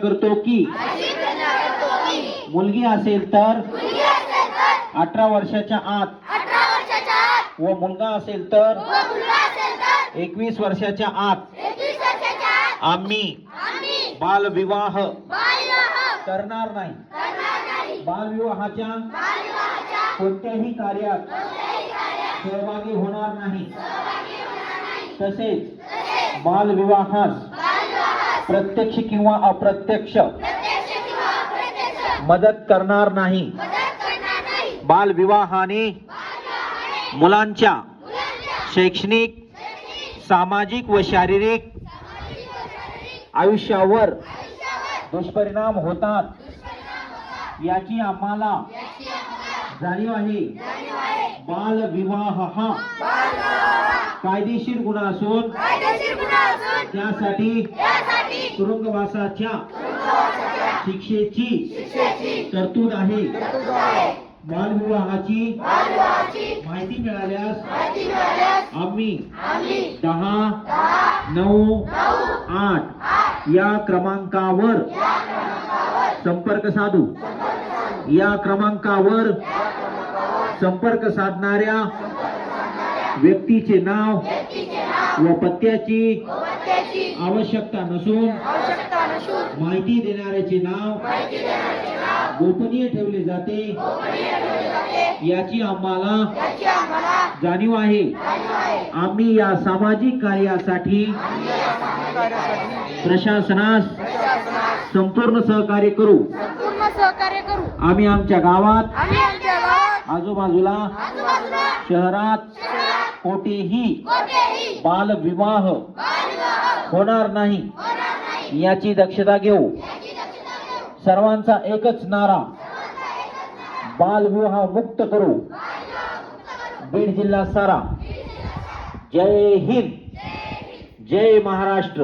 करतो की मुलगी असेल तर 18 वर्षाच्या आत व मुलगा असेल तर 21 वर्षाच्या आत आम्ही बालविवाह करणार नाही। बालविवाहाच्या कोणत्याही कार्यात सहभागी होणार नाही। तसेच बालविवाहास प्रत्यक्ष किंवा अप्रत्यक्ष मदत करणार नाही। बालविवाहाने मुलांच्या शैक्षणिक, सामाजिक व शारीरिक आयुष्यावर दुष्परिणाम होतात, याची आम्हाला जाणीव आहे। बालविवाह हा कायदेशीर गुन्हा असून त्यासाठी तुरुंगवासाच्या शिक्षेची तरतूद आहे। बालविवाहाची माहिती मिळाल्यास आम्ही 1098 या क्रमांकावर संपर्क साधू। या क्रमांकावर संपर्क साधणाऱ्या व्यक्तीचे नाव व पत्त्याची आवश्यकता नसून माहिती देणाऱ्याचे नाव गोपनीय ठेवले जाते, याची आम्हाला जाणीव आहे। आम्ही या सामाजिक कार्यासाठी प्रशासनास संपूर्ण सहकार्य करू। आम्ही आमच्या गावात आजूबाजूला शहरात कोठेही बालविवाह होणार नाही, याची दक्षता घेऊ। सर्वांचा एकच नारा, बालविवाह मुक्त करू। बीड जिल्हा सारा। जय हिंद, जय महाराष्ट्र।